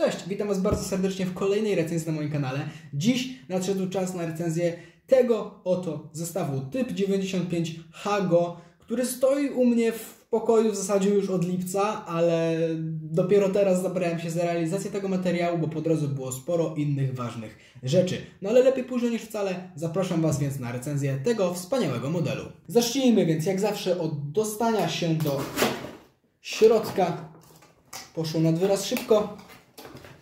Cześć, witam Was bardzo serdecznie w kolejnej recenzji na moim kanale. Dziś nadszedł czas na recenzję tego oto zestawu Typ 95 Hago, który stoi u mnie w pokoju w zasadzie już od lipca, ale dopiero teraz zabrałem się za realizację tego materiału, bo po drodze było sporo innych ważnych rzeczy. No ale lepiej późno niż wcale. Zapraszam Was więc na recenzję tego wspaniałego modelu. Zacznijmy więc jak zawsze od dostania się do środka. Poszło nad wyraz szybko.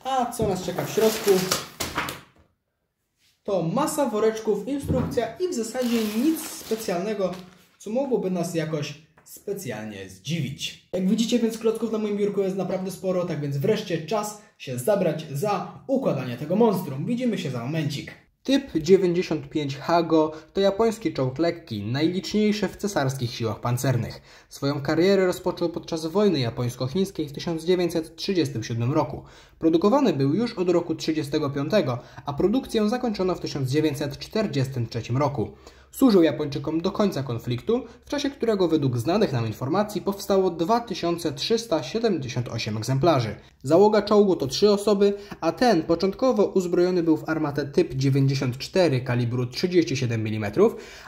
A co nas czeka w środku? To masa woreczków, instrukcja i w zasadzie nic specjalnego, co mogłoby nas jakoś specjalnie zdziwić. Jak widzicie, więc klocków na moim biurku jest naprawdę sporo, tak więc wreszcie czas się zabrać za układanie tego monstrum. Widzimy się za momencik. Typ 95 Hago to japoński czołg lekki, najliczniejszy w cesarskich siłach pancernych. Swoją karierę rozpoczął podczas wojny japońsko-chińskiej w 1937 roku. Produkowany był już od roku 1935, a produkcję zakończono w 1943 roku. Służył Japończykom do końca konfliktu, w czasie którego według znanych nam informacji powstało 2378 egzemplarzy. Załoga czołgu to 3 osoby, a ten początkowo uzbrojony był w armatę typ 94 kalibru 37 mm,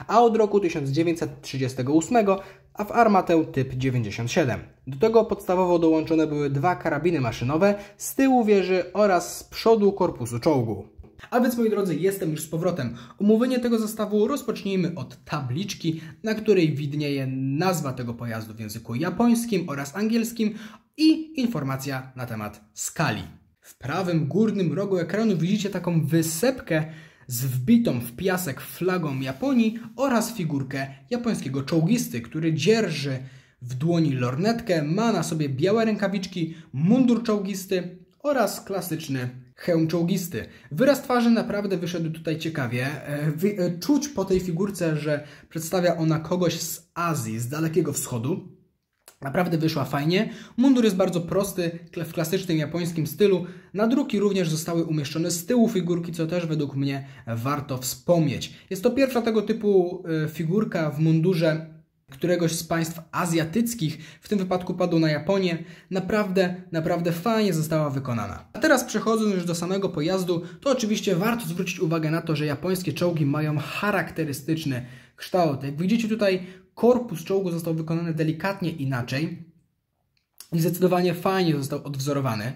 a od roku 1938 a w armatę typ 97. Do tego podstawowo dołączone były 2 karabiny maszynowe z tyłu wieży oraz z przodu korpusu czołgu. A więc, moi drodzy, jestem już z powrotem. Omówienie tego zestawu rozpocznijmy od tabliczki, na której widnieje nazwa tego pojazdu w języku japońskim oraz angielskim i informacja na temat skali. W prawym górnym rogu ekranu widzicie taką wysepkę z wbitą w piasek flagą Japonii oraz figurkę japońskiego czołgisty, który dzierży w dłoni lornetkę, ma na sobie białe rękawiczki, mundur czołgisty oraz klasyczny hełm czołgisty. Wyraz twarzy naprawdę wyszedł tutaj ciekawie. Czuć po tej figurce, że przedstawia ona kogoś z Azji, z Dalekiego Wschodu. Naprawdę wyszła fajnie. Mundur jest bardzo prosty, w klasycznym japońskim stylu. Nadruki również zostały umieszczone z tyłu figurki, co też według mnie warto wspomnieć. Jest to pierwsza tego typu figurka w mundurze któregoś z państw azjatyckich, w tym wypadku padło na Japonię. Naprawdę fajnie została wykonana. A teraz przechodząc już do samego pojazdu, to oczywiście warto zwrócić uwagę na to, że japońskie czołgi mają charakterystyczny kształt. Jak widzicie tutaj, korpus czołgu został wykonany delikatnie inaczej i zdecydowanie fajnie został odwzorowany.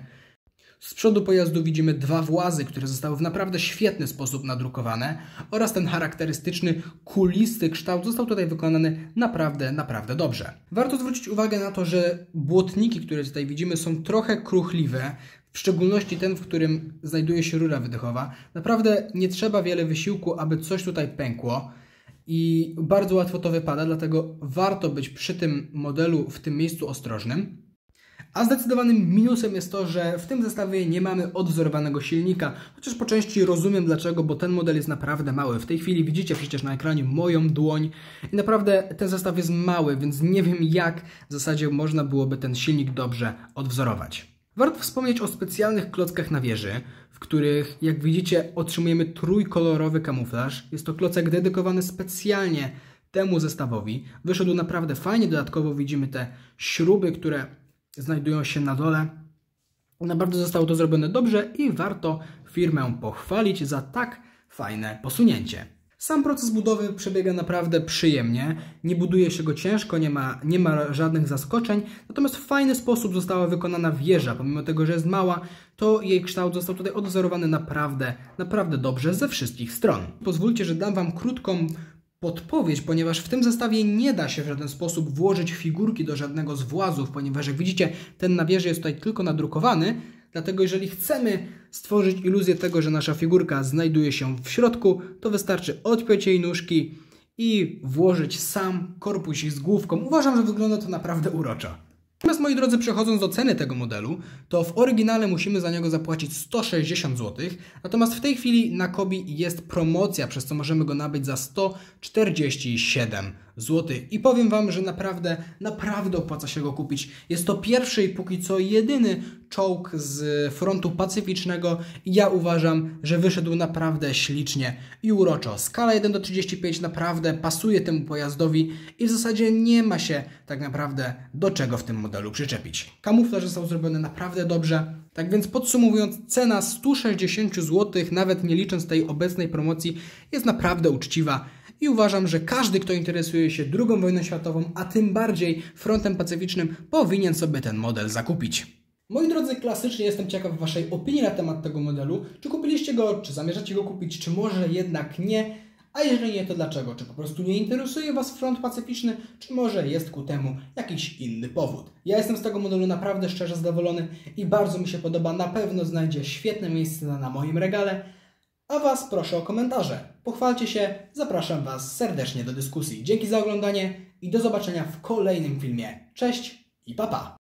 Z przodu pojazdu widzimy 2 włazy, które zostały w naprawdę świetny sposób nadrukowane oraz ten charakterystyczny, kulisty kształt został tutaj wykonany naprawdę dobrze. Warto zwrócić uwagę na to, że błotniki, które tutaj widzimy, są trochę kruchliwe, w szczególności ten, w którym znajduje się rura wydechowa. Naprawdę nie trzeba wiele wysiłku, aby coś tutaj pękło i bardzo łatwo to wypada, dlatego warto być przy tym modelu w tym miejscu ostrożnym. A zdecydowanym minusem jest to, że w tym zestawie nie mamy odwzorowanego silnika, chociaż po części rozumiem dlaczego, bo ten model jest naprawdę mały. W tej chwili widzicie przecież na ekranie moją dłoń i naprawdę ten zestaw jest mały, więc nie wiem jak w zasadzie można byłoby ten silnik dobrze odwzorować. Warto wspomnieć o specjalnych klockach na wieży, w których jak widzicie otrzymujemy trójkolorowy kamuflaż. Jest to klocek dedykowany specjalnie temu zestawowi. Wyszedł naprawdę fajnie, dodatkowo widzimy te śruby, które znajdują się na dole. Naprawdę zostało to zrobione dobrze i warto firmę pochwalić za tak fajne posunięcie. Sam proces budowy przebiega naprawdę przyjemnie, nie buduje się go ciężko, nie ma żadnych zaskoczeń, natomiast w fajny sposób została wykonana wieża. Pomimo tego, że jest mała, to jej kształt został tutaj odwzorowany naprawdę dobrze ze wszystkich stron. Pozwólcie, że dam Wam krótką podpowiedź, ponieważ w tym zestawie nie da się w żaden sposób włożyć figurki do żadnego z włazów, ponieważ jak widzicie, ten na wieży jest tutaj tylko nadrukowany, dlatego jeżeli chcemy stworzyć iluzję tego, że nasza figurka znajduje się w środku, to wystarczy odpiąć jej nóżki i włożyć sam korpusik z główką. Uważam, że wygląda to naprawdę uroczo. Natomiast, moi drodzy, przechodząc do ceny tego modelu, to w oryginale musimy za niego zapłacić 160 zł, natomiast w tej chwili na Kobi jest promocja, przez co możemy go nabyć za 147 zł. I powiem Wam, że naprawdę opłaca się go kupić. Jest to pierwszy i póki co jedyny czołg z frontu pacyficznego i ja uważam, że wyszedł naprawdę ślicznie i uroczo. Skala 1:35 naprawdę pasuje temu pojazdowi i w zasadzie nie ma się tak naprawdę do czego w tym modelu przyczepić. Kamuflaż został zrobiony naprawdę dobrze. Tak więc podsumowując, cena 160 zł, nawet nie licząc tej obecnej promocji, jest naprawdę uczciwa i uważam, że każdy, kto interesuje się II wojną światową, a tym bardziej frontem pacyficznym, powinien sobie ten model zakupić. Moi drodzy, klasycznie jestem ciekaw Waszej opinii na temat tego modelu. Czy kupiliście go, czy zamierzacie go kupić, czy może jednak nie? A jeżeli nie, to dlaczego? Czy po prostu nie interesuje Was front pacyficzny, czy może jest ku temu jakiś inny powód? Ja jestem z tego modelu naprawdę szczerze zadowolony i bardzo mi się podoba. Na pewno znajdzie świetne miejsce na moim regale. A Was proszę o komentarze. Pochwalcie się, zapraszam Was serdecznie do dyskusji. Dzięki za oglądanie i do zobaczenia w kolejnym filmie. Cześć i pa pa!